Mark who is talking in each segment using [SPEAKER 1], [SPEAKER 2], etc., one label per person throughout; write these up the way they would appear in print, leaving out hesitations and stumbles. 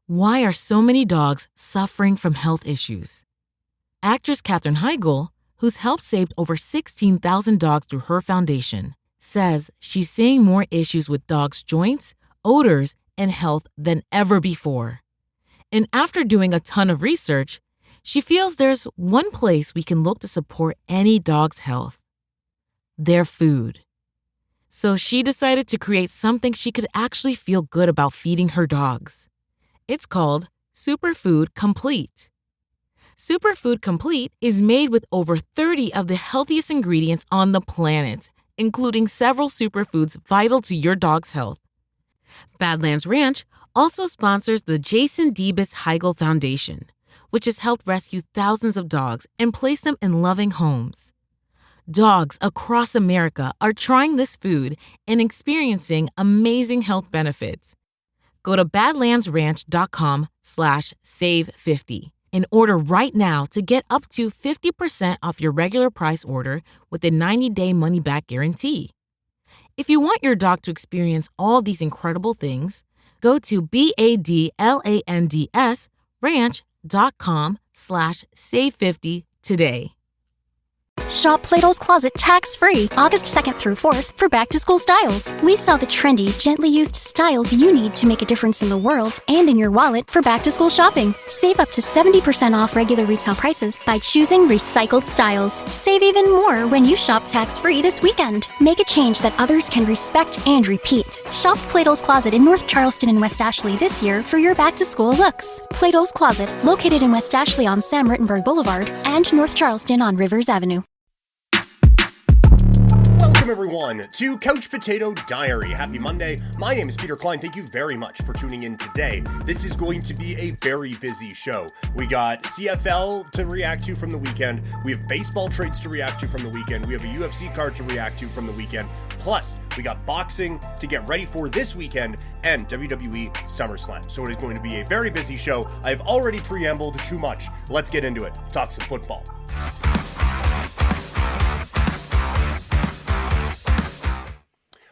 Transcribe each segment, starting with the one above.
[SPEAKER 1] Why are so many dogs suffering from health issues? Actress Katherine Heigl, who's helped save over 16,000 dogs through her foundation, says she's seeing more issues with dogs' joints, odors, and health than ever before. And after doing a ton of research, she feels there's one place we can look to support any dog's health: their food. So she decided to create something she could actually feel good about feeding her dogs. It's called Superfood Complete. Superfood Complete is made with over 30 of the healthiest ingredients on the planet, including several superfoods vital to your dog's health. Badlands Ranch also sponsors the Jason Debus Heigl Foundation, which has helped rescue thousands of dogs and place them in loving homes. Dogs across America are trying this food and experiencing amazing health benefits. Go to badlandsranch.com/save50 and order right now to get up to 50% off your regular price order with a 90-day money-back guarantee. If you want your dog to experience all these incredible things, go to badlandsranch.com/save50 today.
[SPEAKER 2] Shop Plato's Closet tax-free August 2nd through 4th for back-to-school styles. We sell the trendy, gently used styles you need to make a difference in the world and in your wallet for back-to-school shopping. Save up to 70% off regular retail prices by choosing recycled styles. Save even more when you shop tax-free this weekend. Make a change that others can respect and repeat. Shop Plato's Closet in North Charleston and West Ashley this year for your back-to-school looks. Plato's Closet, located in West Ashley on Sam Rittenberg Boulevard and North Charleston on Rivers Avenue.
[SPEAKER 3] Welcome everyone to Couch Potato Diary. Happy Monday. My name is Peter Klein. Thank you very much for tuning in today. This is going to be a very busy show. We got CFL to react to from the weekend. We have baseball trades to react to from the weekend. We have a UFC card to react to from the weekend. Plus, we got boxing to get ready for this weekend and WWE Summerslam. So it is going to be a very busy show. I've already preambled too much. Let's get into it. Talk some football.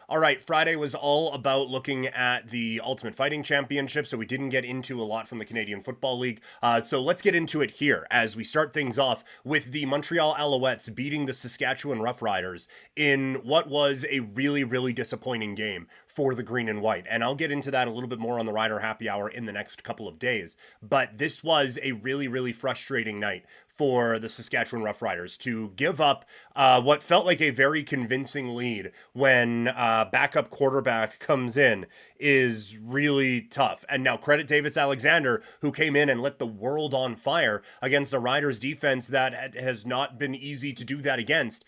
[SPEAKER 3] All right, Friday was all about looking at the Ultimate Fighting Championship, so we didn't get into a lot from the Canadian Football League. So let's get into it here as we start things off with the Montreal Alouettes beating the Saskatchewan Roughriders in what was a really, really disappointing game for the green and white. And I'll get into that a little bit more on the Rider Happy Hour in the next couple of days. But this was a really, really frustrating night for the Saskatchewan Roughriders to give up what felt like a very convincing lead when backup quarterback comes in is really tough. And now credit Davis Alexander, who came in and lit the world on fire against a Riders defense that has not been easy to do that against.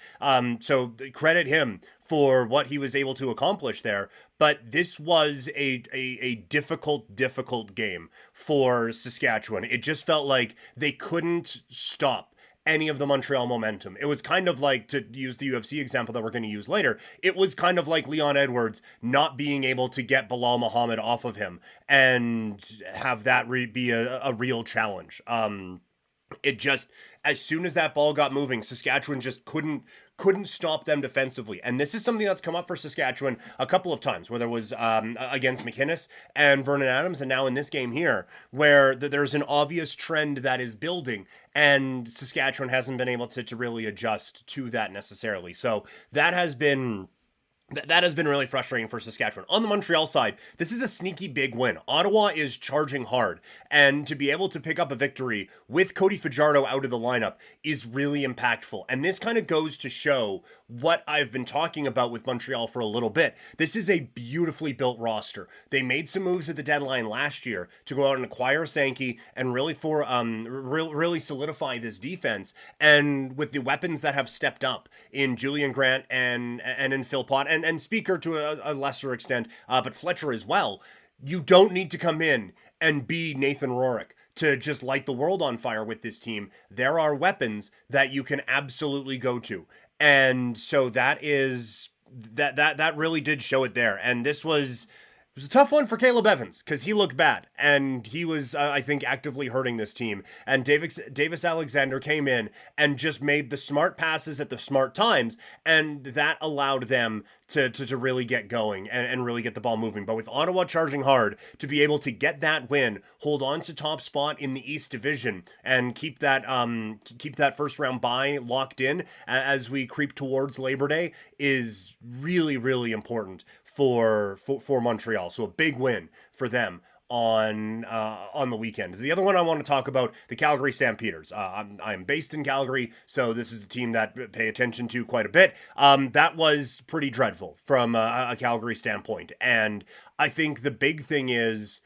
[SPEAKER 3] So credit him for what he was able to accomplish there. But this was a difficult game for Saskatchewan. It just felt like they couldn't stop any of the Montreal momentum. It was kind of like, to use the UFC example that we're going to use later, it was kind of like Leon Edwards not being able to get Bilal Muhammad off of him and have that be a real challenge. It just, as soon as that ball got moving, Saskatchewan just couldn't stop them defensively. And this is something that's come up for Saskatchewan a couple of times, where there was against McInnes and Vernon Adams, and now in this game here, where there's an obvious trend that is building, and Saskatchewan hasn't been able to really adjust to that necessarily. So that has been really frustrating for Saskatchewan. On the Montreal side, this is a sneaky big win. Ottawa is charging hard, and to be able to pick up a victory with Cody Fajardo out of the lineup is really impactful. And this kind of goes to show what I've been talking about with Montreal for a little bit. This is a beautifully built roster. They made some moves at the deadline last year to go out and acquire Sankey and really really solidify this defense. And with the weapons that have stepped up in Julian Grant and in Phil Pott and Speaker to a lesser extent, but Fletcher as well, you don't need to come in and be Nathan Rourke to just light the world on fire with this team. There are weapons that you can absolutely go to. And so that really did show it there. And this was was a tough one for Caleb Evans because he looked bad and he was, I think, actively hurting this team. And Davis Alexander came in and just made the smart passes at the smart times, and that allowed them to really get going and really get the ball moving. But with Ottawa charging hard, to be able to get that win, hold on to top spot in the East Division, and keep that first round bye locked in as we creep towards Labor Day is really, really important for Montreal. So a big win for them on the weekend. The other one I want to talk about, the Calgary Stampeders. I'm based in Calgary, so this is a team that I pay attention to quite a bit. That was pretty dreadful from a Calgary standpoint. And I think the big thing is,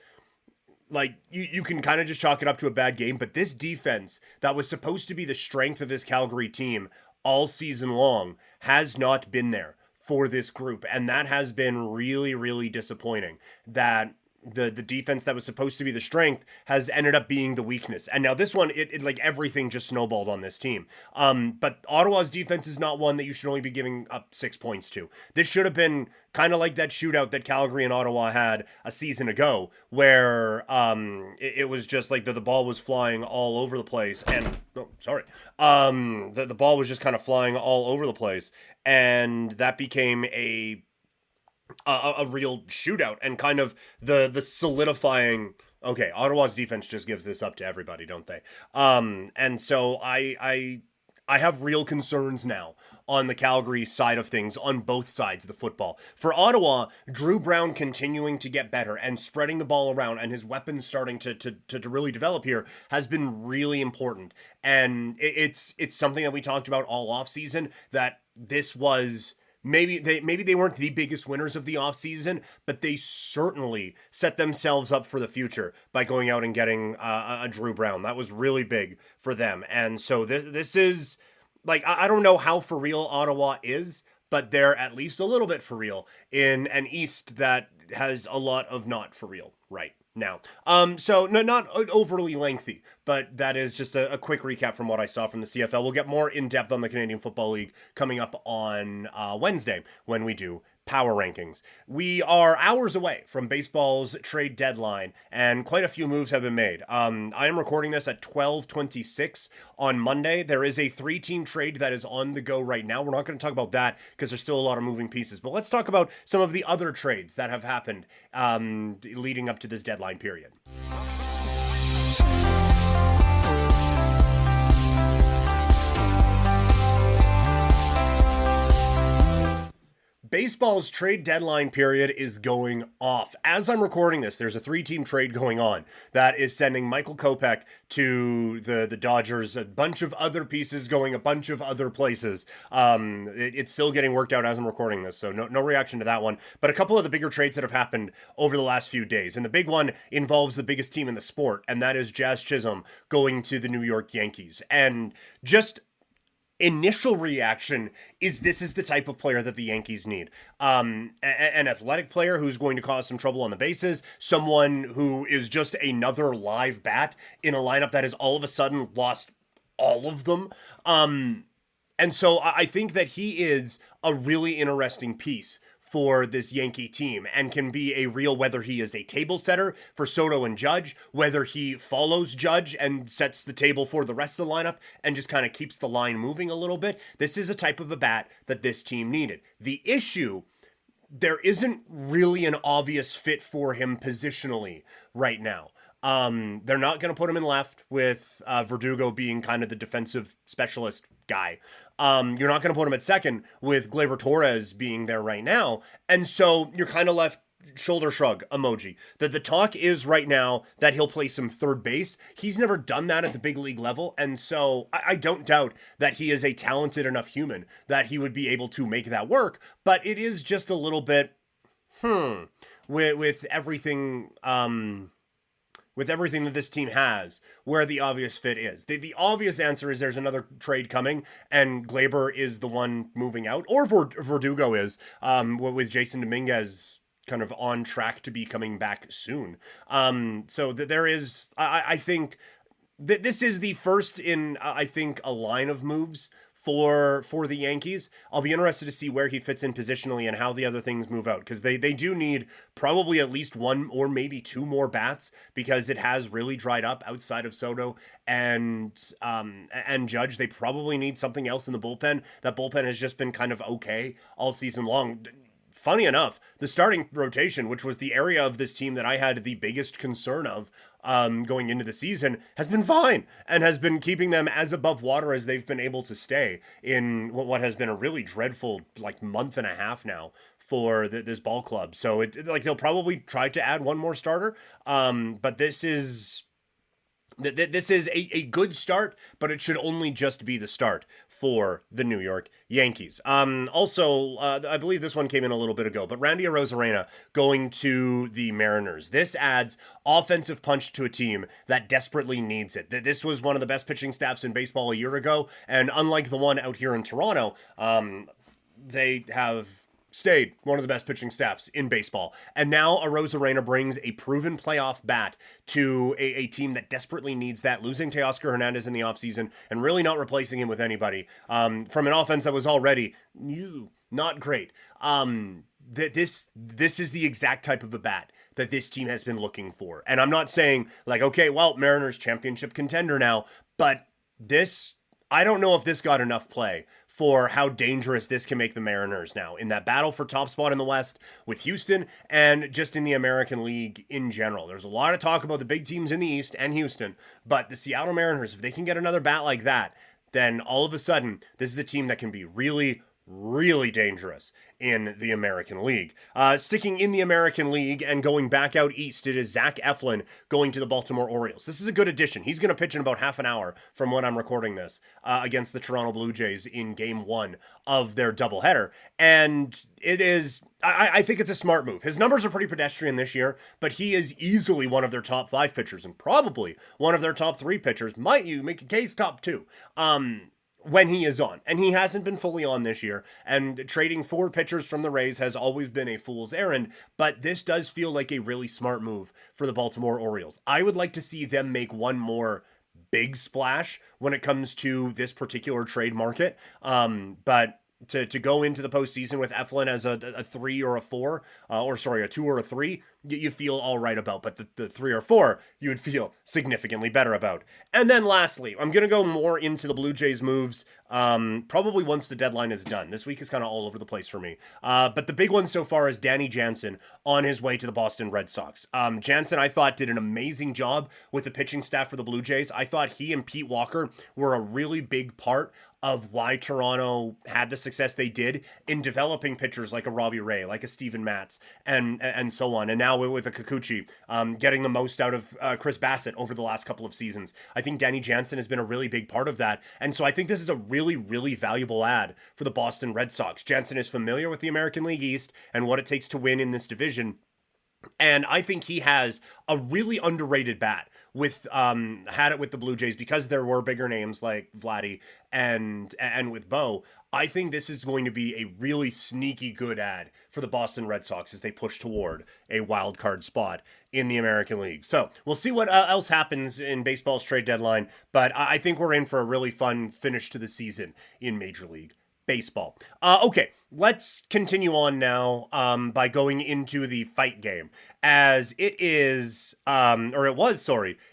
[SPEAKER 3] like, you can kind of just chalk it up to a bad game, but this defense that was supposed to be the strength of this Calgary team all season long has not been there for this group, and that has been really, really disappointing. That the defense that was supposed to be the strength has ended up being the weakness. And now this one, it like everything just snowballed on this team. But Ottawa's defense is not one that you should only be giving up 6 points to. This should have been kind of like that shootout that Calgary and Ottawa had a season ago, where it was just like the ball was flying all over the place, and the ball was just kind of flying all over the place, and that became a real shootout and kind of the solidifying. Okay, Ottawa's defense just gives this up to everybody, don't they? And so I have real concerns now on the Calgary side of things, on both sides of the football. For Ottawa, Drew Brown continuing to get better and spreading the ball around, and his weapons starting to really develop here has been really important. And it's something that we talked about all offseason, that this was maybe they weren't the biggest winners of the offseason, but they certainly set themselves up for the future by going out and getting a Drew Brown. That was really big for them. And so this is, like, I don't know how for real Ottawa is, but they're at least a little bit for real in an East that has a lot of not for real right now. So no, not overly lengthy, but that is just a quick recap from what I saw from the CFL. We'll get more in depth on the Canadian Football League coming up on Wednesday when we do power rankings. We are hours away from baseball's trade deadline, and quite a few moves have been made. I am recording this at 12:26 on Monday. There is a 3-team trade that is on the go right now. We're not going to talk about that because there's still a lot of moving pieces, but let's talk about some of the other trades that have happened leading up to this deadline period. Baseball's trade deadline period is going off. As I'm recording this, there's a 3-team trade going on that is sending Michael Kopech to the Dodgers, a bunch of other pieces going a bunch of other places. It's still getting worked out as I'm recording this, so no reaction to that one. But a couple of the bigger trades that have happened over the last few days, and the big one involves the biggest team in the sport, and that is Jazz Chisholm going to the New York Yankees. And just initial reaction is this is the type of player that the Yankees need. An athletic player who's going to cause some trouble on the bases, someone who is just another live bat in a lineup that has all of a sudden lost all of them. And so I think that he is a really interesting piece for this Yankee team, and can be a real, whether he is a table setter for Soto and Judge, whether he follows Judge and sets the table for the rest of the lineup and just kind of keeps the line moving a little bit. This is a type of a bat that this team needed. The issue, there isn't really an obvious fit for him positionally right now. They're not going to put him in left with Verdugo being kind of the defensive specialist guy. You're not going to put him at second with Gleyber Torres being there right now. And so you're kind of left shoulder shrug emoji. The talk is right now that he'll play some third base. He's never done that at the big league level. And so I don't doubt that he is a talented enough human that he would be able to make that work. But it is just a little bit, with everything, with everything that this team has, where the obvious fit is. The obvious answer is there's another trade coming, and Gleyber is the one moving out, or Verdugo is, with Jason Dominguez kind of on track to be coming back soon. So there is, I think, this is the first in, I think, a line of moves for the Yankees. I'll be interested to see where he fits in positionally and how the other things move out, because they do need probably at least one or maybe two more bats, because it has really dried up outside of Soto and Judge. They probably need something else in the bullpen. That bullpen has just been kind of okay all season long. Funny enough, the starting rotation, which was the area of this team that I had the biggest concern of going into the season, has been fine and has been keeping them as above water as they've been able to stay in what has been a really dreadful month and a half now for this ball club. So they'll probably try to add one more starter, but this is a good start, but it should only just be the start for the New York Yankees. Also, I believe this one came in a little bit ago, but Randy Arozarena going to the Mariners. This adds offensive punch to a team that desperately needs it. This was one of the best pitching staffs in baseball a year ago, and unlike the one out here in Toronto, they have stayed one of the best pitching staffs in baseball. And now Arozarena brings a proven playoff bat to a team that desperately needs that, losing Teoscar Hernandez in the offseason and really not replacing him with anybody from an offense that was already not great. This is the exact type of a bat that this team has been looking for. And I'm not saying okay, well, Mariners championship contender now, but I don't know if this got enough play for how dangerous this can make the Mariners now in that battle for top spot in the West with Houston and just in the American League in general. There's a lot of talk about the big teams in the East and Houston, but the Seattle Mariners, if they can get another bat like that, then all of a sudden, this is a team that can be really, really dangerous in the American League. Sticking in the American League and going back out east, it is Zach Eflin going to the Baltimore Orioles. This is a good addition. He's going to pitch in about half an hour from when I'm recording this against the Toronto Blue Jays in Game 1 of their doubleheader. And it is, I think it's a smart move. His numbers are pretty pedestrian this year, but he is easily one of their top 5 pitchers and probably one of their top 3 pitchers. Might you make a case top 2? When he is on. And he hasn't been fully on this year. And trading 4 pitchers from the Rays has always been a fool's errand. But this does feel like a really smart move for the Baltimore Orioles. I would like to see them make one more big splash when it comes to this particular trade market. But to go into the postseason with Eflin as a 3 or a 4, a 2 or a 3, you feel all right about. But the 3 or 4, you would feel significantly better about. And then lastly, I'm going to go more into the Blue Jays moves probably once the deadline is done. This week is kind of all over the place for me. But the big one so far is Danny Jansen on his way to the Boston Red Sox. Jansen, I thought, did an amazing job with the pitching staff for the Blue Jays. I thought he and Pete Walker were a really big part of why Toronto had the success they did in developing pitchers like a Robbie Ray, like a Steven Matz, and so on. And now with a Kikuchi, getting the most out of Chris Bassett over the last couple of seasons. I think Danny Jansen has been a really big part of that. And so I think this is a really, really valuable add for the Boston Red Sox. Jansen is familiar with the American League East and what it takes to win in this division. And I think he has a really underrated bat with had it with the Blue Jays because there were bigger names like Vladdy and with Bo. I think this is going to be a really sneaky good ad for the Boston Red Sox as they push toward a wild card spot in the American League. So we'll see what else happens in baseball's trade deadline, but I think we're in for a really fun finish to the season in Major League Baseball. Okay, let's continue on now by going into the fight game, as it is, it was,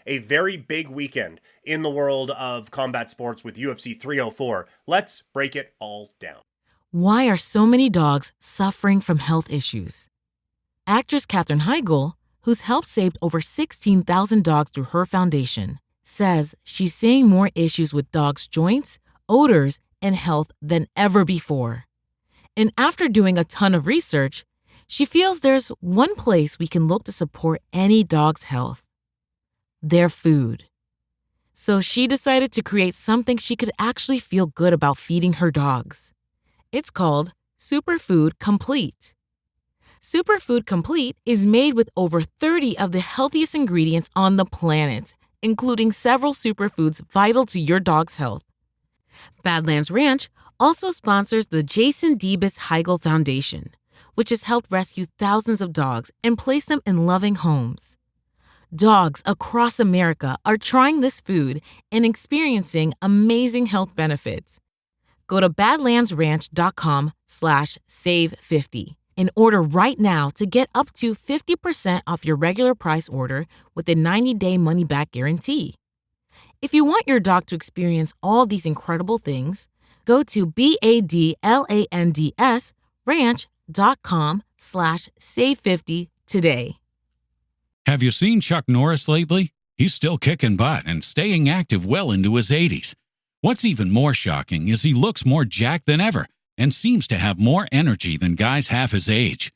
[SPEAKER 3] a very big weekend in the world of combat sports with UFC 304. Let's break it all down.
[SPEAKER 1] Why are so many dogs suffering from health issues? Actress Katherine Heigl, who's helped save over 16,000 dogs through her foundation, says she's seeing more issues with dogs' joints, odors, and health than ever before. And after doing a ton of research, she feels there's one place we can look to support any dog's health: their food. So she decided to create something she could actually feel good about feeding her dogs. It's called Superfood Complete. Superfood Complete is made with over 30 of the healthiest ingredients on the planet, including several superfoods vital to your dog's health. Badlands Ranch also sponsors the Jason Debus Heigl Foundation, which has helped rescue thousands of dogs and place them in loving homes. Dogs across America are trying this food and experiencing amazing health benefits. Go to badlandsranch.com/save50 and order right now to get up to 50% off your regular price order with a 90-day money-back guarantee. If you want your dog to experience all these incredible things, go to badlandsranch.com/save50 today.
[SPEAKER 4] Have you seen Chuck Norris lately? He's still kicking butt and staying active well into his 80s. What's even more shocking is he looks more jacked than ever and seems to have more energy than guys half his age.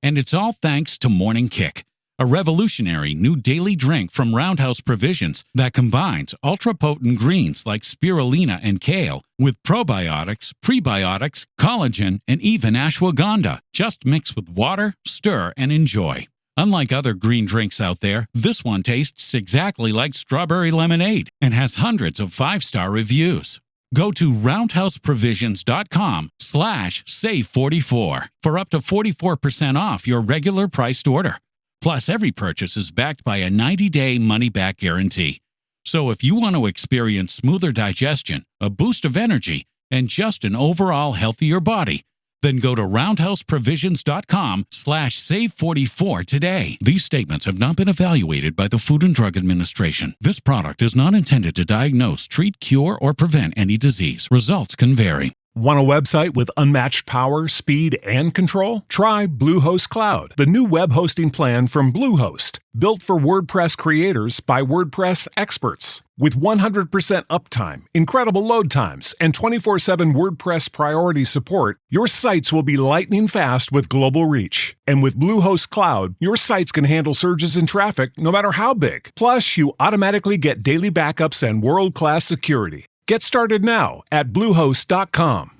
[SPEAKER 4] And it's all thanks to Morning Kick, a revolutionary new daily drink from Roundhouse Provisions that combines ultra-potent greens like spirulina and kale with probiotics, prebiotics, collagen, and even ashwagandha. Just mix with water, stir, and enjoy. Unlike other green drinks out there, this one tastes exactly like strawberry lemonade and has hundreds of 5-star reviews. Go to roundhouseprovisions.com/save44 for up to 44% off your regular priced order. Plus, every purchase is backed by a 90-day money-back guarantee. So if you want to experience smoother digestion, a boost of energy, and just an overall healthier body, then go to roundhouseprovisions.com/save44 today. These statements have not been evaluated by the Food and Drug Administration. This product is not intended to diagnose, treat, cure, or prevent any disease. Results can vary.
[SPEAKER 5] Want a website with unmatched power, speed, and control? Try Bluehost Cloud, the new web hosting plan from Bluehost, built for WordPress creators by WordPress experts. With 100% uptime, incredible load times, and 24/7 WordPress priority support, your sites will be lightning fast with global reach. And with Bluehost Cloud, your sites can handle surges in traffic no matter how big. Plus, you automatically get daily backups and world-class security. Get started now at Bluehost.com.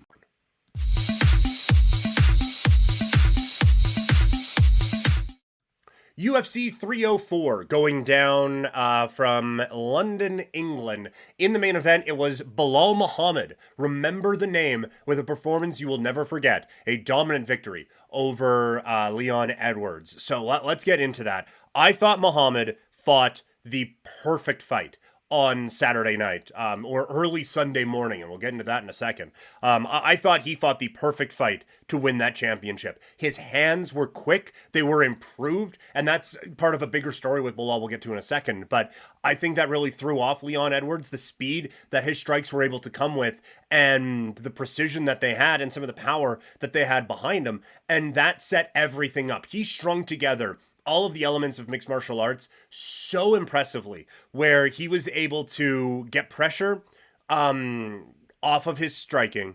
[SPEAKER 3] UFC 304 going down from London, England. In the main event, it was Belal Muhammad. Remember the name, with a performance you will never forget. A dominant victory over Leon Edwards. So let's get into that. I thought Muhammad fought the perfect fight on Saturday night, or early Sunday morning, and we'll get into that in a second. I thought he fought the perfect fight to win that championship. His hands were quick, they were improved, and that's part of a bigger story with Belal we'll get to in a second, but I think that really threw off Leon Edwards, the speed that his strikes were able to come with, and the precision that they had, and some of the power that they had behind him, and that set everything up. He strung together all of the elements of mixed martial arts so impressively, where he was able to get pressure off of his striking,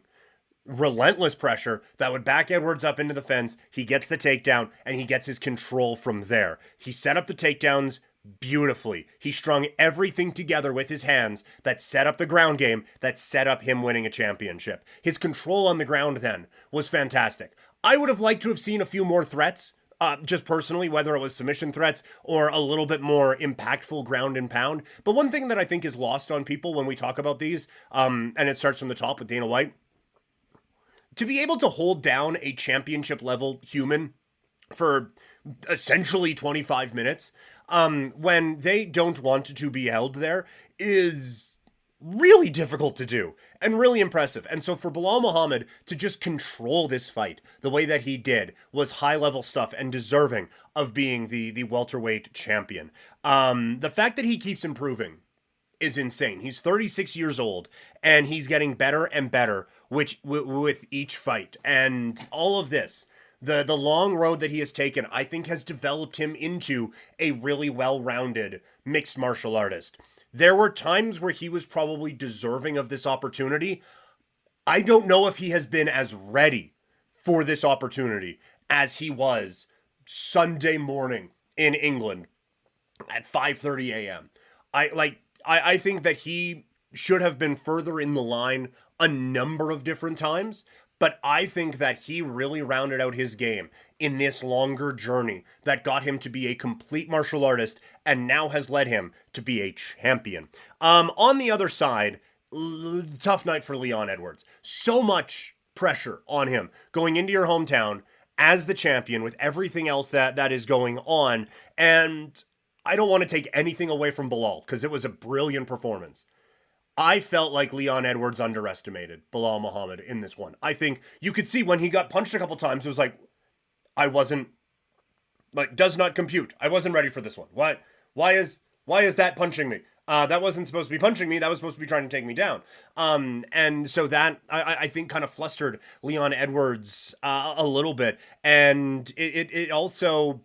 [SPEAKER 3] relentless pressure that would back Edwards up into the fence. He gets the takedown, and he gets his control from there. He set up the takedowns beautifully. He strung everything together with his hands that set up the ground game, that set up him winning a championship. His control on the ground then was fantastic. I would have liked to have seen a few more threats, just personally, whether it was submission threats or a little bit more impactful ground and pound. But one thing that I think is lost on people when we talk about these, and it starts from the top with Dana White, to be able to hold down a championship level human for essentially 25 minutes, when they don't want to be held there, is really difficult to do and really impressive. And so for Belal Muhammad to just control this fight the way that he did was high level stuff and deserving of being the welterweight champion. The fact that he keeps improving is insane. He's 36 years old and he's getting better and better with each fight. And all of this, the long road that he has taken, I think has developed him into a really well-rounded mixed martial artist. There were times where he was probably deserving of this opportunity. I don't know if he has been as ready for this opportunity as he was Sunday morning in England at 5:30 a.m. I think that he should have been further in the line a number of different times, but I think that he really rounded out his game in this longer journey that got him to be a complete martial artist and now has led him to be a champion. On the other side, tough night for Leon Edwards. So much pressure on him going into your hometown as the champion with everything else that is going on. And I don't want to take anything away from Belal because it was a brilliant performance. I felt like Leon Edwards underestimated Bilal Muhammad in this one. I think you could see when he got punched a couple times, it was like, I wasn't, like, does not compute. I wasn't ready for this one. Why is that punching me? That wasn't supposed to be punching me. That was supposed to be trying to take me down. And so that, I think, kind of flustered Leon Edwards a little bit. And it also,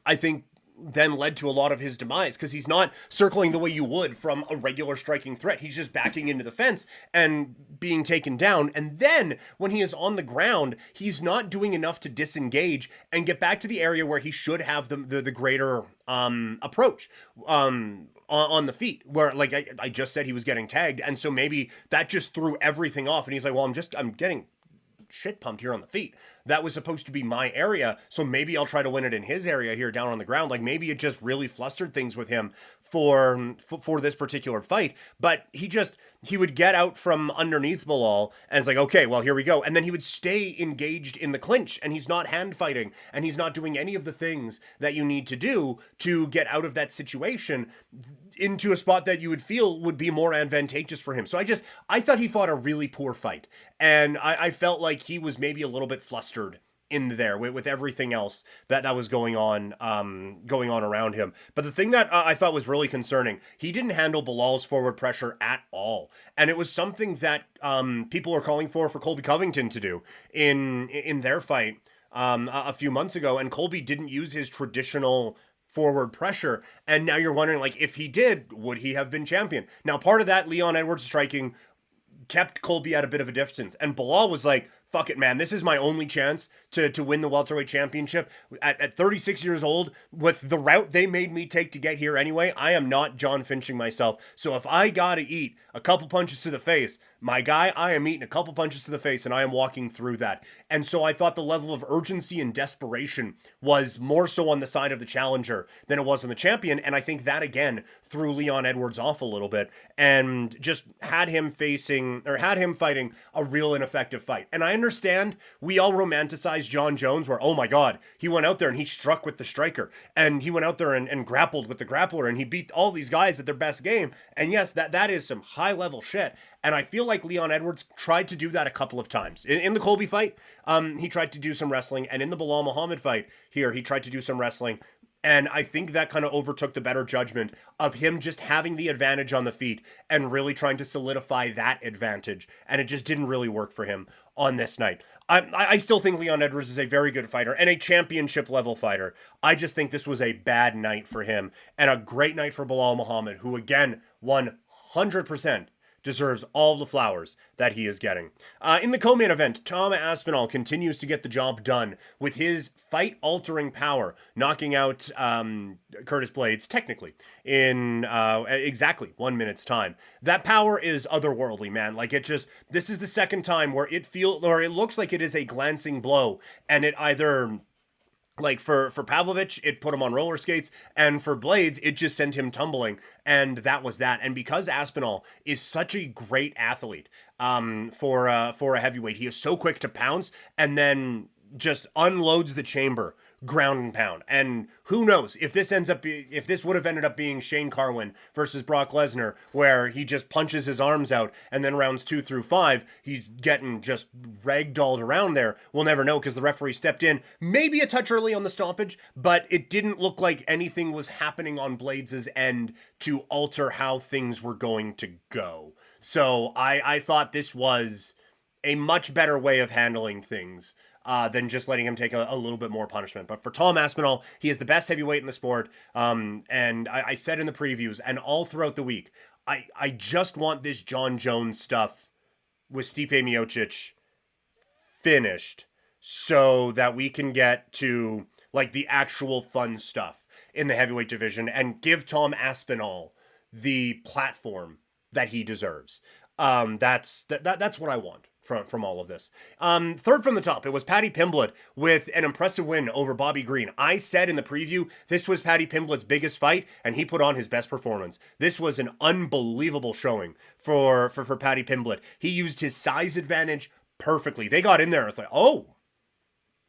[SPEAKER 3] I think, then led to a lot of his demise, because he's not circling the way you would from a regular striking threat. He's just backing into the fence and being taken down. And then when he is on the ground, he's not doing enough to disengage and get back to the area where he should have the greater approach on the feet, where, like I just said, he was getting tagged. And so maybe that just threw everything off. And he's like, well, I'm getting shit pumped here on the feet. That was supposed to be my area, so maybe I'll try to win it in his area here down on the ground. Like, maybe it just really flustered things with him for this particular fight. But he would get out from underneath Bilal, and it's like, okay, well, here we go. And then he would stay engaged in the clinch, and he's not hand fighting, and he's not doing any of the things that you need to do to get out of that situation into a spot that you would feel would be more advantageous for him. So I thought he fought a really poor fight. And I felt like he was maybe a little bit flustered in there with everything else that was going on around him. But the thing that I thought was really concerning, he didn't handle Bilal's forward pressure at all. And it was something that people are calling for Colby Covington to do in their fight a few months ago. And Colby didn't use his traditional forward pressure. And now you're wondering, like, if he did, would he have been champion? Now, part of that Leon Edwards striking kept Colby at a bit of a distance. And Bilal was like, fuck it, man. This is my only chance to win the welterweight championship. At 36 years old, with the route they made me take to get here anyway, I am not John Finching myself. So if I gotta eat a couple punches to the face, my guy, I am eating a couple punches to the face, and I am walking through that. And so I thought the level of urgency and desperation was more so on the side of the challenger than it was on the champion. And I think that, again, threw Leon Edwards off a little bit and just had him fighting a real ineffective fight. And I understand we all romanticize John Jones, where, oh my God, he went out there and he struck with the striker, and he went out there and grappled with the grappler, and he beat all these guys at their best game. And yes, that is some high level shit. And I feel like Leon Edwards tried to do that a couple of times. In the Colby fight, he tried to do some wrestling. And in the Bilal Muhammad fight here, he tried to do some wrestling. And I think that kind of overtook the better judgment of him just having the advantage on the feet and really trying to solidify that advantage. And it just didn't really work for him on this night. I still think Leon Edwards is a very good fighter and a championship level fighter. I just think this was a bad night for him and a great night for Bilal Muhammad, who again, 100% deserves all the flowers that he is getting. In the co-main event, Tom Aspinall continues to get the job done with his fight-altering power, knocking out Curtis Blades, technically, in exactly 1 minute's time. That power is otherworldly, man. Like, this is the second time where it looks like it is a glancing blow, and it either... Like, for Pavlovich, it put him on roller skates, and for Blades, it just sent him tumbling, and that was that. And because Aspinall is such a great athlete for a heavyweight, he is so quick to pounce and then just unloads the chamber, ground and pound. And who knows if this would have ended up being Shane Carwin versus Brock Lesnar, where he just punches his arms out, and then rounds 2 through 5, he's getting just ragdolled around there. We'll never know, because the referee stepped in maybe a touch early on the stoppage, but it didn't look like anything was happening on Blades' end to alter how things were going to go. So I thought this was a much better way of handling things than just letting him take a little bit more punishment. But for Tom Aspinall, he is the best heavyweight in the sport. And I said in the previews and all throughout the week, I just want this John Jones stuff with Stipe Miocic finished so that we can get to, like, the actual fun stuff in the heavyweight division and give Tom Aspinall the platform that he deserves. That's what I want from all of this. Third from the top, it was Paddy Pimblett with an impressive win over Bobby Green. I said in the preview, this was Paddy Pimblett's biggest fight, and he put on his best performance. This was an unbelievable showing for Paddy Pimblett. He used his size advantage perfectly. They got in there, it's like, oh,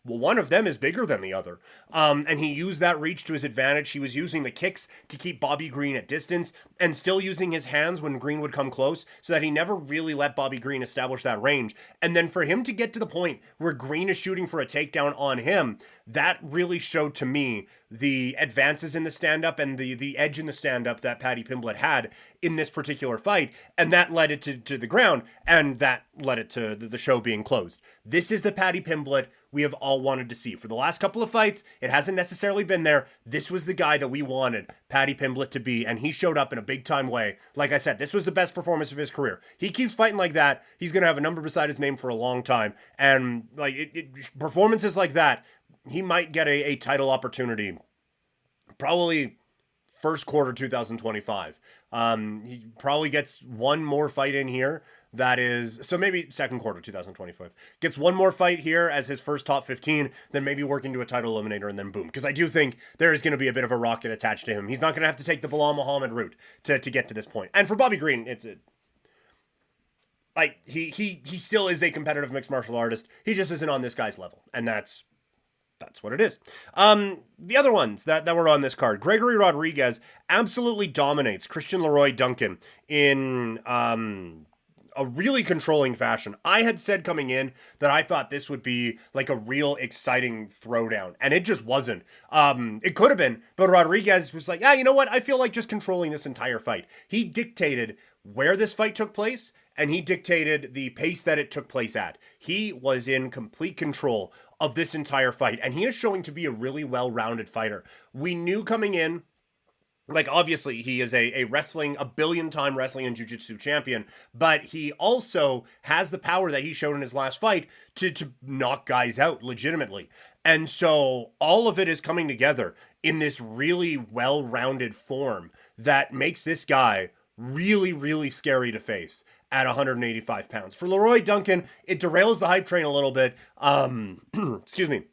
[SPEAKER 3] Well, one of them is bigger than the other. And he used that reach to his advantage. He was using the kicks to keep Bobby Green at distance and still using his hands when Green would come close so that he never really let Bobby Green establish that range. And then for him to get to the point where Green is shooting for a takedown on him, that really showed to me the advances in the stand-up and the edge in the stand-up that Paddy Pimblett had in this particular fight. And that led it to the ground, and that led it to the show being closed. This is the Paddy Pimblett we have all wanted to see. For the last couple of fights, it hasn't necessarily been there. This was the guy that we wanted Paddy Pimblett to be, and he showed up in a big-time way. Like I said, this was the best performance of his career. He keeps fighting like that, he's going to have a number beside his name for a long time. And performances like that, he might get a title opportunity probably first quarter 2025. He probably gets one more fight in here. That is, so maybe second quarter 2025. Gets one more fight here as his first top 15, then maybe work into a title eliminator, and then boom. Because I do think there is going to be a bit of a rocket attached to him. He's not going to have to take the Bilal Muhammad route to get to this point. And for Bobby Green, he still is a competitive mixed martial artist. He just isn't on this guy's level. And that's what it is. The other ones that were on this card, Gregory Rodriguez absolutely dominates Christian Leroy Duncan in a really controlling fashion. I had said coming in that I thought this would be like a real exciting throwdown, and it just wasn't. It could have been, but Rodriguez was like, you know what? I feel like just controlling this entire fight. He dictated where this fight took place, and he dictated the pace that it took place at. He was in complete control of this entire fight, and he is showing to be a really well-rounded fighter. We knew coming in, obviously he is a billion-time wrestling and jiu-jitsu champion, but he also has the power that he showed in his last fight to knock guys out legitimately. And so all of it is coming together in this really well-rounded form that makes this guy really, really scary to face at 185 pounds. For Leroy Duncan, it derails the hype train a little bit. Excuse me.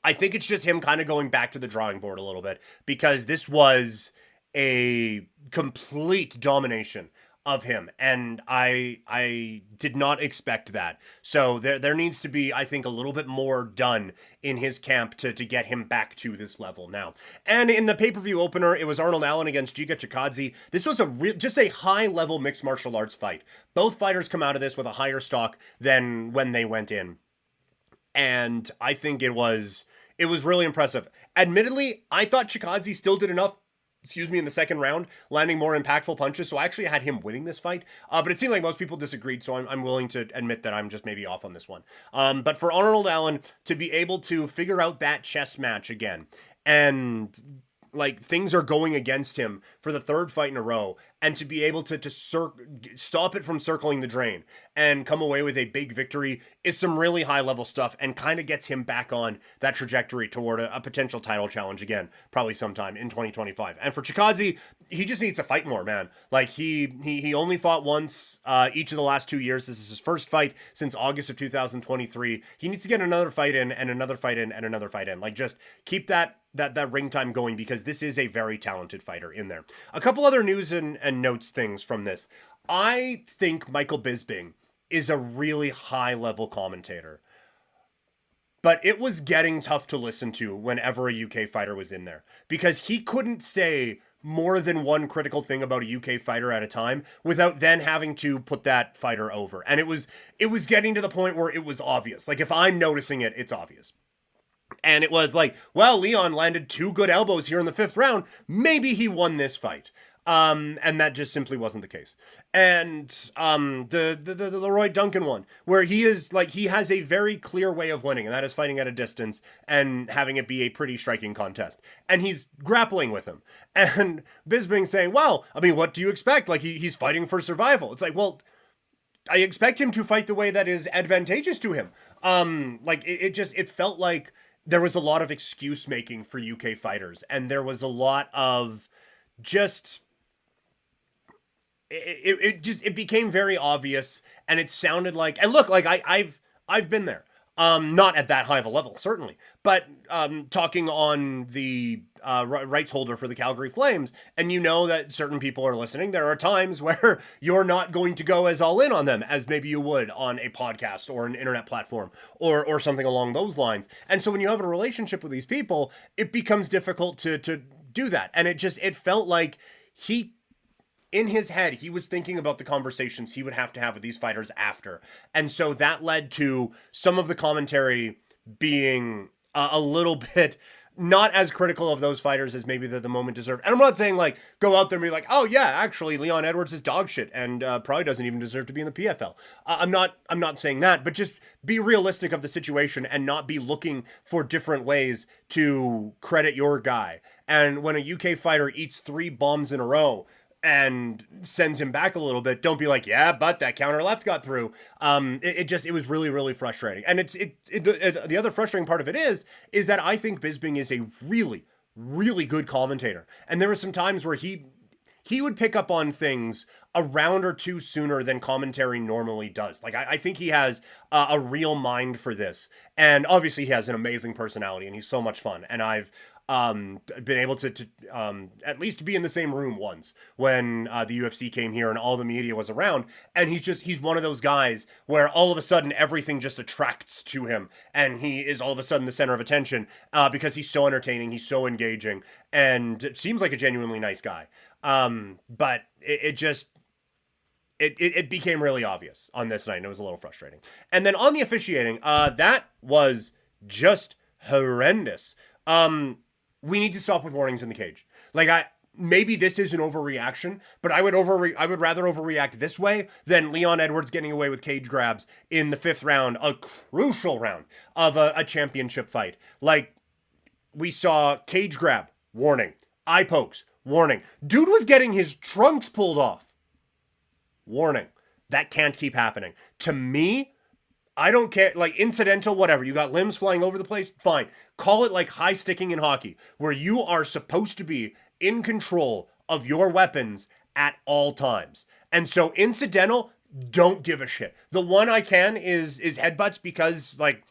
[SPEAKER 3] I think it's just him kind of going back to the drawing board a little bit, because this was a complete domination of him, and I did not expect that. So there needs to be, I think, a little bit more done in his camp to get him back to this level now. And in the pay-per-view opener, it was Arnold Allen against Giga Chikadze. This was just a high-level mixed martial arts fight. Both fighters come out of this with a higher stock than when they went in. And I think it was really impressive. Admittedly, I thought Chikadze still did enough, in the second round, landing more impactful punches. So I actually had him winning this fight. But it seemed like most people disagreed, so I'm willing to admit that I'm just maybe off on this one. But for Arnold Allen to be able to figure out that chess match again, and things are going against him for the third fight in a row, and to be able to stop it from circling the drain and come away with a big victory is some really high level stuff, and kind of gets him back on that trajectory toward a potential title challenge again, probably sometime in 2025. And for Chikadze, he just needs to fight more, man. He only fought once each of the last 2 years. This is his first fight since August of 2023. He needs to get another fight in, and another fight in, and another fight in. Just keep that ring time going, because this is a very talented fighter in there. A couple other news and notes things from this. I think Michael Bisping is a really high level commentator, but it was getting tough to listen to whenever a UK fighter was in there, because he couldn't say more than one critical thing about a UK fighter at a time without then having to put that fighter over. And it was getting to the point where it was obvious. If I'm noticing it, it's obvious. And it was Leon landed 2 good elbows here in the 5th round. Maybe he won this fight. And that just simply wasn't the case. And the Leroy Duncan one, where he is he has a very clear way of winning, and that is fighting at a distance and having it be a pretty striking contest. And he's grappling with him. And Bisping saying, well, what do you expect? He's fighting for survival. It's I expect him to fight the way that is advantageous to him. It felt like there was a lot of excuse making for UK fighters, and there was a lot of just, it became very obvious, and it sounded and look, I've been there. Not at that high of a level, certainly, but talking on the rights holder for the Calgary Flames, and you know that certain people are listening. There are times where you're not going to go as all in on them as maybe you would on a podcast or an internet platform or something along those lines. And so when you have a relationship with these people, it becomes difficult to do that. And it felt like in his head, he was thinking about the conversations he would have to have with these fighters after. And so that led to some of the commentary being a little bit not as critical of those fighters as maybe the moment deserved. And I'm not saying like, go out there and be like, oh yeah, actually Leon Edwards is dog shit and probably doesn't even deserve to be in the PFL. I'm not saying that, but just be realistic of the situation and not be looking for different ways to credit your guy. And when a UK fighter eats 3 bombs in a row and sends him back a little bit, don't be like, yeah, but that counter left got through. It was really, really frustrating. And the other frustrating part of it is that I think Bisping is a really, really good commentator. And there were some times where he would pick up on things a round or two sooner than commentary normally does. Like, I think he has a real mind for this. And obviously he has an amazing personality and he's so much fun. And I've been able to at least be in the same room once when the UFC came here and all the media was around, and he's one of those guys where all of a sudden everything just attracts to him and he is all of a sudden the center of attention because he's so entertaining, he's so engaging, and it seems like a genuinely nice guy. But it became really obvious on this night, and it was a little frustrating. And then on the officiating, that was just horrendous. We need to stop with warnings in the cage. Like, maybe this is an overreaction, but I would rather overreact this way than Leon Edwards getting away with cage grabs in the 5th round, a crucial round of a championship fight. Like, we saw cage grab, warning. Eye pokes, warning. Dude was getting his trunks pulled off. Warning. That can't keep happening. To me, I don't care, like incidental, whatever. You got limbs flying over the place, fine. Call it like high sticking in hockey, where you are supposed to be in control of your weapons at all times. And so incidental, don't give a shit. The one I can is headbutts, because like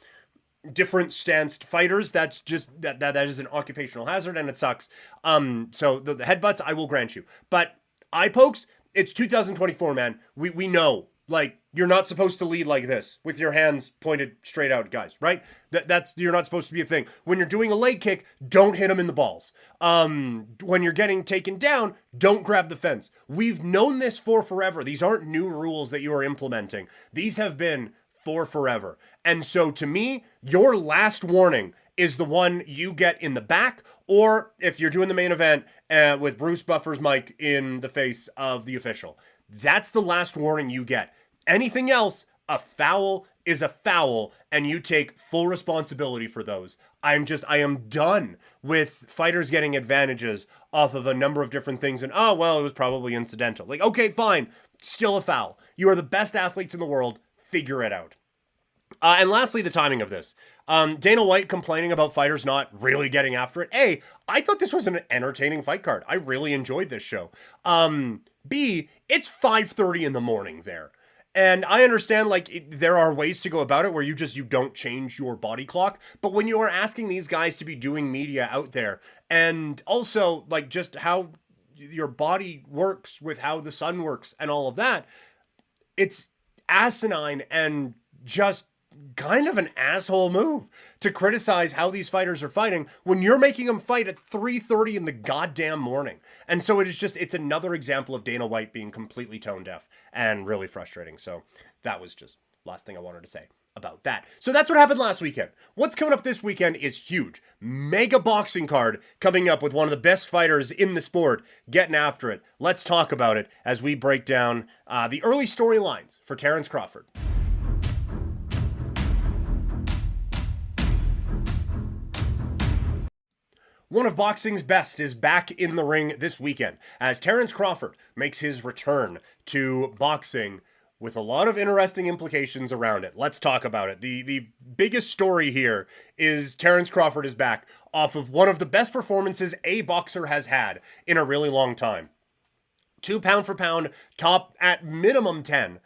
[SPEAKER 3] different stanced fighters, that's just, that is an occupational hazard and it sucks. So the headbutts, I will grant you. But eye pokes, it's 2024, man. We know. Like, you're not supposed to lead like this with your hands pointed straight out, guys, right? That's you're not supposed to be a thing. When you're doing a leg kick, don't hit them in the balls. When you're getting taken down, don't grab the fence. We've known this for forever. These aren't new rules that you are implementing. These have been for forever. And so to me, your last warning is the one you get in the back, or if you're doing the main event with Bruce Buffer's mic in the face of the official. That's the last warning you get. Anything else, a foul is a foul, and you take full responsibility for those. I am done with fighters getting advantages off of a number of different things, and oh, well, it was probably incidental. Like, okay, fine, still a foul. You are the best athletes in the world, figure it out. And lastly, the timing of this. Dana White complaining about fighters not really getting after it. A, I thought this was an entertaining fight card. I really enjoyed this show. B, it's 5:30 in the morning there. And I understand, like, there are ways to go about it where you don't change your body clock. But when you are asking these guys to be doing media out there, and also, like, just how your body works with how the sun works and all of that, it's asinine and just kind of an asshole move to criticize how these fighters are fighting when you're making them fight at 3:30 in the goddamn morning. And so it's another example of Dana White being completely tone deaf and really frustrating. So that was just last thing I wanted to say about that. So that's what happened last weekend. What's coming up this weekend is huge. Mega boxing card coming up with one of the best fighters in the sport getting after it. Let's talk about it as we break down the early storylines for Terrance Crawford. One of boxing's best is back in the ring this weekend as Terrance Crawford makes his return to boxing with a lot of interesting implications around it. Let's talk about it. The biggest story here is Terrance Crawford is back off of one of the best performances a boxer has had in a really long time. 2 pound for pound, top at minimum 10,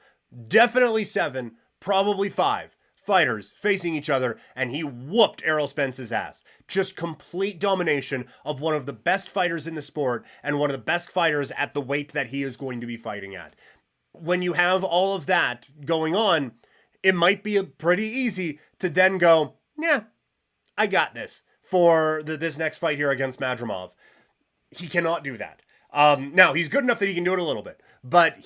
[SPEAKER 3] definitely 7, probably 5 fighters facing each other, and he whooped Errol Spence's ass. Just complete domination of one of the best fighters in the sport and one of the best fighters at the weight that he is going to be fighting at. When you have all of that going on, it might be pretty easy to then go, yeah, I got this for this next fight here against Madrimov. He cannot do that. Now, he's good enough that he can do it a little bit, but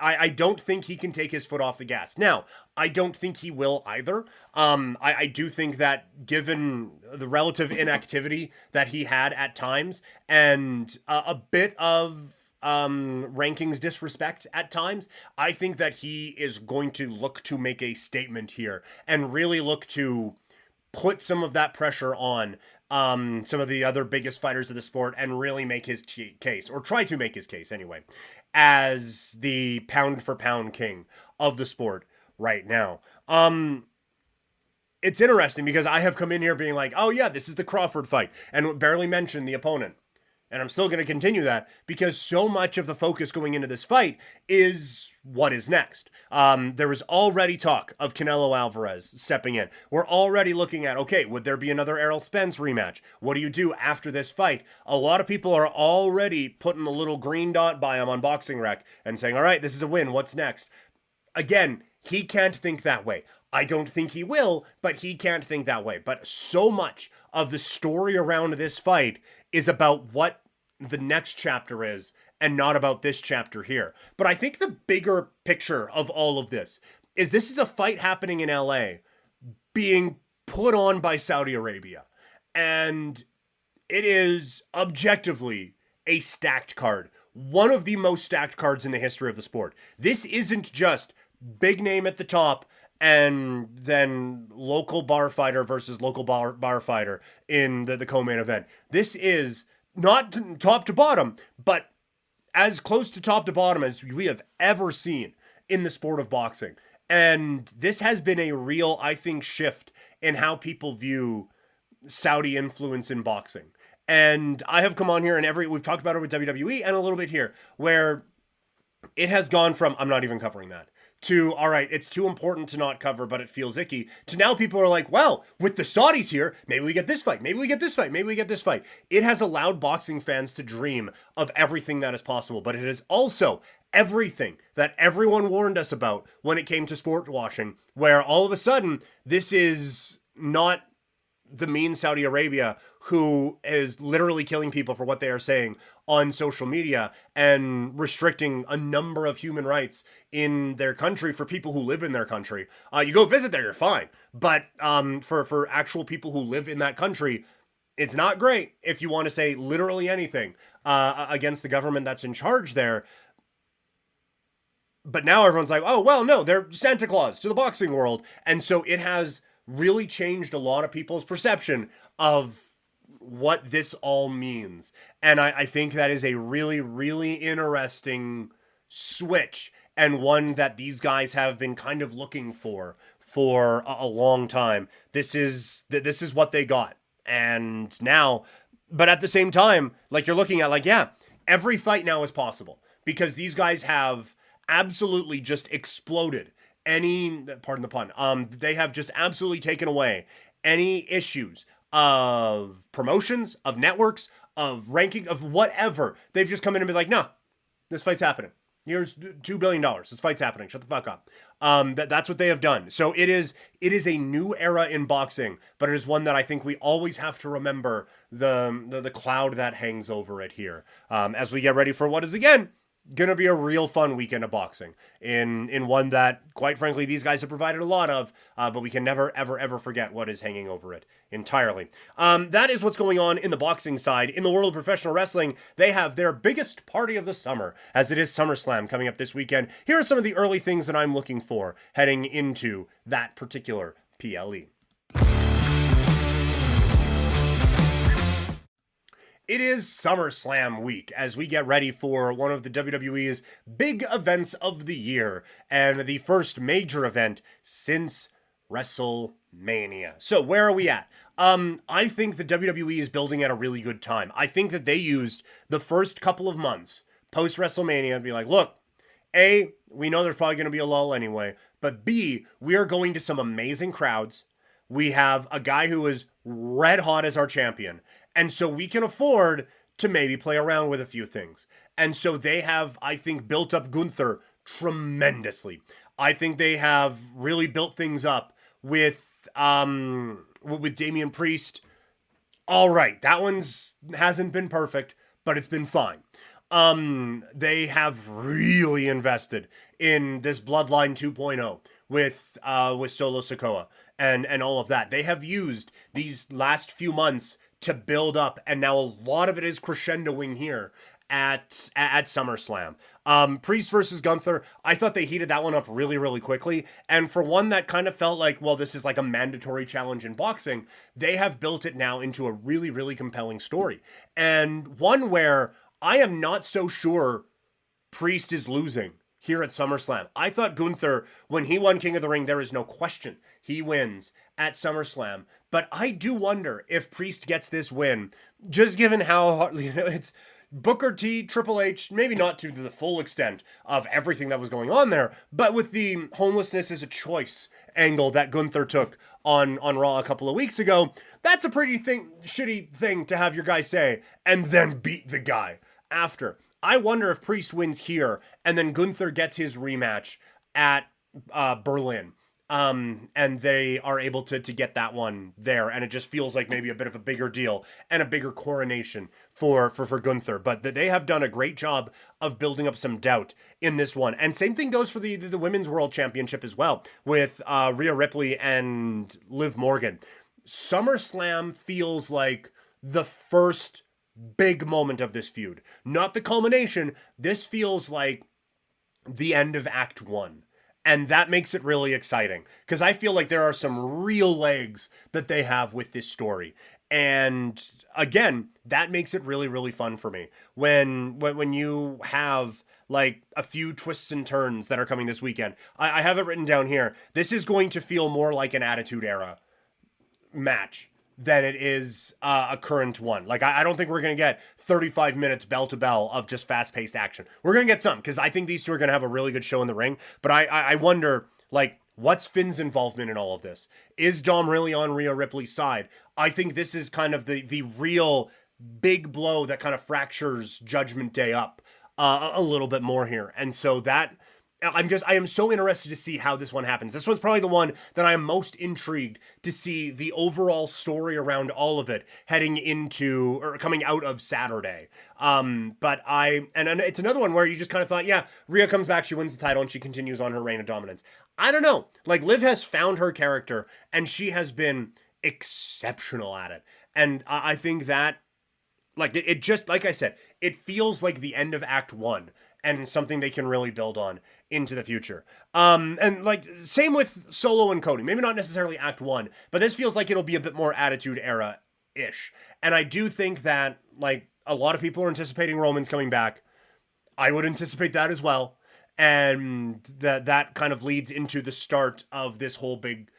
[SPEAKER 3] I don't think he can take his foot off the gas. Now, I don't think he will either. I do think that given the relative inactivity that he had at times and a bit of rankings disrespect at times, I think that he is going to look to make a statement here and really look to put some of that pressure on some of the other biggest fighters of the sport and really make his case, or try to make his case anyway, as the pound for pound king of the sport right now. It's interesting because I have come in here being like, oh yeah, this is the Crawford fight, and barely mentioned the opponent. And I'm still going to continue that because so much of the focus going into this fight is what is next. There was already talk of Canelo Alvarez stepping in. We're already looking at, okay, would there be another Errol Spence rematch? What do you do after this fight? A lot of people are already putting a little green dot by him on Boxing Rec and saying, all right, this is a win. What's next? Again, he can't think that way. I don't think he will, but he can't think that way. But so much of the story around this fight is about what the next chapter is and not about this chapter here. But I think the bigger picture of all of this is a fight happening in LA being put on by Saudi Arabia. And it is objectively a stacked card. One of the most stacked cards in the history of the sport. This isn't just big name at the top and then local bar fighter versus local bar fighter in the co-main event. This is not top to bottom, but as close to top to bottom as we have ever seen in the sport of boxing. And this has been a real, I think, shift in how people view Saudi influence in boxing. And I have come on here and we've talked about it with WWE and a little bit here, where it has gone from, I'm not even covering that, to, all right, it's too important to not cover, but it feels icky, to now people are like, well, with the Saudis here, maybe we get this fight, maybe we get this fight, maybe we get this fight. It has allowed boxing fans to dream of everything that is possible, but it is also everything that everyone warned us about when it came to sport washing, where all of a sudden, this is not the mean Saudi Arabia who is literally killing people for what they are saying on social media and restricting a number of human rights in their country for people who live in their country. You go visit there, you're fine. But for actual people who live in that country, it's not great if you want to say literally anything against the government that's in charge there. But now everyone's like, oh, well, no, they're Santa Claus to the boxing world. And so it has really changed a lot of people's perception of what this all means. And I think that is a really, really interesting switch, and one that these guys have been kind of looking for a long time. This is what they got. And now, but at the same time, like you're looking at, like, yeah, every fight now is possible because these guys have absolutely just exploded any, pardon the pun, they have just absolutely taken away any issues of promotions, of networks, of ranking, of whatever. They've just come in and be like, no, this fight's happening. Here's $2 billion. This fight's happening. Shut the fuck up. That's what they have done. So it is a new era in boxing, but it is one that I think we always have to remember the cloud that hangs over it here as we get ready for what is, again, gonna be a real fun weekend of boxing in one that, quite frankly, these guys have provided a lot of, but we can never, ever, ever forget what is hanging over it entirely. That is what's going on in the boxing side. In the world of professional wrestling, they have their biggest party of the summer, as it is SummerSlam coming up this weekend. Here are some of the early things that I'm looking for heading into that particular PLE. It is SummerSlam week as we get ready for one of the WWE's big events of the year and the first major event since WrestleMania. So where are we at? I think the WWE is building at a really good time. I think that they used the first couple of months post WrestleMania to be like, look, A, we know there's probably going to be a lull anyway, but B, we are going to some amazing crowds. We have a guy who is red hot as our champion. And so we can afford to maybe play around with a few things. And so they have, I think, built up Gunther tremendously. I think they have really built things up with Damian Priest. All right, that one's hasn't been perfect, but it's been fine. They have really invested in this Bloodline 2.0 with Solo Sikoa and all of that. They have used these last few months to build up, and now a lot of it is crescendoing here at SummerSlam. Priest versus Gunther, I thought they heated that one up really, really quickly. And for one that kind of felt like, well, this is like a mandatory challenge in boxing, they have built it now into a really, really compelling story. And one where I am not so sure Priest is losing here at SummerSlam. I thought Gunther, when he won King of the Ring, there is no question he wins at SummerSlam. But I do wonder if Priest gets this win, just given how, it's Booker T, Triple H, maybe not to the full extent of everything that was going on there, but with the homelessness is a choice angle that Gunther took on Raw a couple of weeks ago, that's a pretty shitty thing to have your guy say and then beat the guy after. I wonder if Priest wins here and then Gunther gets his rematch at Berlin. And they are able to get that one there, and it just feels like maybe a bit of a bigger deal and a bigger coronation for Gunther. But they have done a great job of building up some doubt in this one, and same thing goes for the Women's World Championship as well with Rhea Ripley and Liv Morgan. SummerSlam feels like the first big moment of this feud, not the culmination. This feels like the end of Act 1. And that makes it really exciting because I feel like there are some real legs that they have with this story. And again, that makes it really, really fun for me. When you have like a few twists and turns that are coming this weekend, I have it written down here. This is going to feel more like an Attitude Era match than it is a current one. Like, I don't think we're going to get 35 minutes bell to bell of just fast-paced action. We're going to get some, because I think these two are going to have a really good show in the ring. But I wonder, like, what's Finn's involvement in all of this? Is Dom really on Rhea Ripley's side? I think this is kind of the real big blow that kind of fractures Judgment Day up a little bit more here. And so that... I am so interested to see how this one happens. This one's probably the one that I am most intrigued to see the overall story around all of it heading into or coming out of Saturday. But it's another one where you just kind of thought, yeah, Rhea comes back, she wins the title, and she continues on her reign of dominance. I don't know. Like, Liv has found her character, and she has been exceptional at it. And I think that, like, it just, like I said, it feels like the end of Act 1 and something they can really build on into the future. And like, same with Solo and Cody. Maybe not necessarily Act 1, but this feels like it'll be a bit more Attitude Era-ish. And I do think that, like, a lot of people are anticipating Roman's coming back. I would anticipate that as well. And that kind of leads into the start of this whole big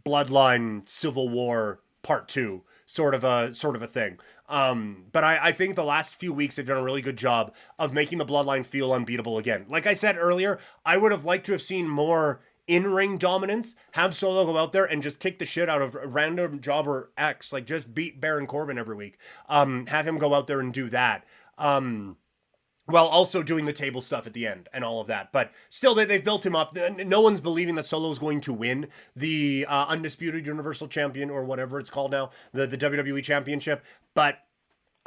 [SPEAKER 3] Bloodline Civil War Part 2 sort of a thing. But I think the last few weeks they've done a really good job of making the Bloodline feel unbeatable again. Like I said earlier, I would have liked to have seen more in-ring dominance, have Solo go out there and just kick the shit out of random jobber X, like just beat Baron Corbin every week. Have him go out there and do that. While also doing the table stuff at the end and all of that. But still, they've built him up. No one's believing that Solo's going to win the Undisputed Universal Champion or whatever it's called now, the WWE Championship. But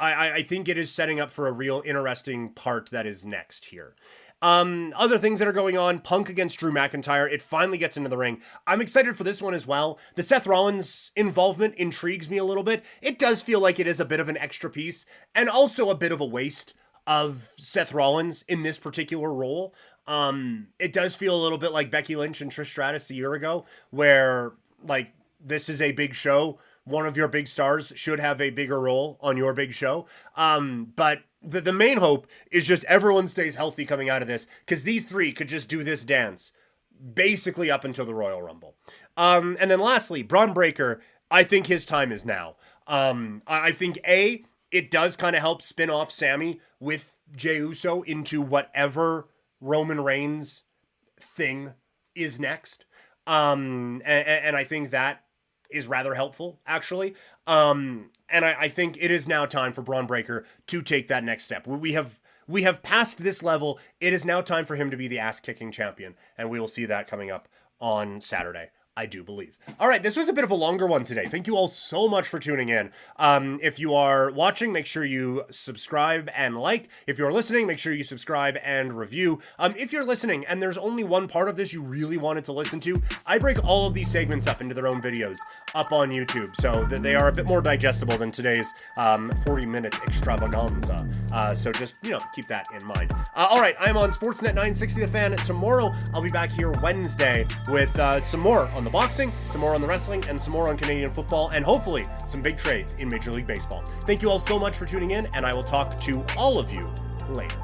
[SPEAKER 3] I think it is setting up for a real interesting part that is next here. Other things that are going on, Punk against Drew McIntyre. It finally gets into the ring. I'm excited for this one as well. The Seth Rollins involvement intrigues me a little bit. It does feel like it is a bit of an extra piece and also a bit of a waste of Seth Rollins in this particular role. It does feel a little bit like Becky Lynch and Trish Stratus a year ago, where, like, this is a big show. One of your big stars should have a bigger role on your big show. But the main hope is just everyone stays healthy coming out of this, because these three could just do this dance basically up until the Royal Rumble. And then lastly, Braun Breaker, I think his time is now. I think, it does kind of help spin off Sammy with Jey Uso into whatever Roman Reigns thing is next. And I think that is rather helpful, actually. And I think it is now time for Braun Breaker to take that next step. We have passed this level. It is now time for him to be the ass-kicking champion, and we will see that coming up on Saturday, I do believe. All right, this was a bit of a longer one today. Thank you all so much for tuning in. If you are watching, make sure you subscribe and like. If you're listening, make sure you subscribe and review. If you're listening and there's only one part of this you really wanted to listen to, I break all of these segments up into their own videos up on YouTube, so that they are a bit more digestible than today's 40-minute extravaganza. So just, keep that in mind. All right, I'm on Sportsnet 960 The Fan. Tomorrow, I'll be back here Wednesday with some more on the boxing, some more on the wrestling, and some more on Canadian football, and hopefully some big trades in Major League Baseball. Thank you all so much for tuning in, and I will talk to all of you later.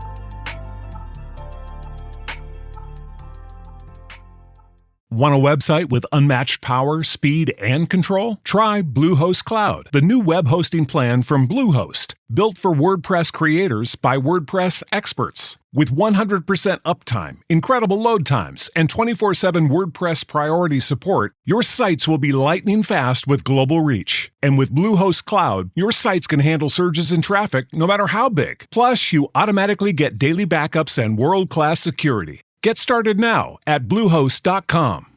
[SPEAKER 5] Want a website with unmatched power, speed, and control? Try Bluehost Cloud, the new web hosting plan from Bluehost, built for WordPress creators by WordPress experts. With 100% uptime, incredible load times, and 24/7 WordPress priority support, your sites will be lightning fast with global reach. And with Bluehost Cloud, your sites can handle surges in traffic no matter how big. Plus, you automatically get daily backups and world-class security. Get started now at Bluehost.com.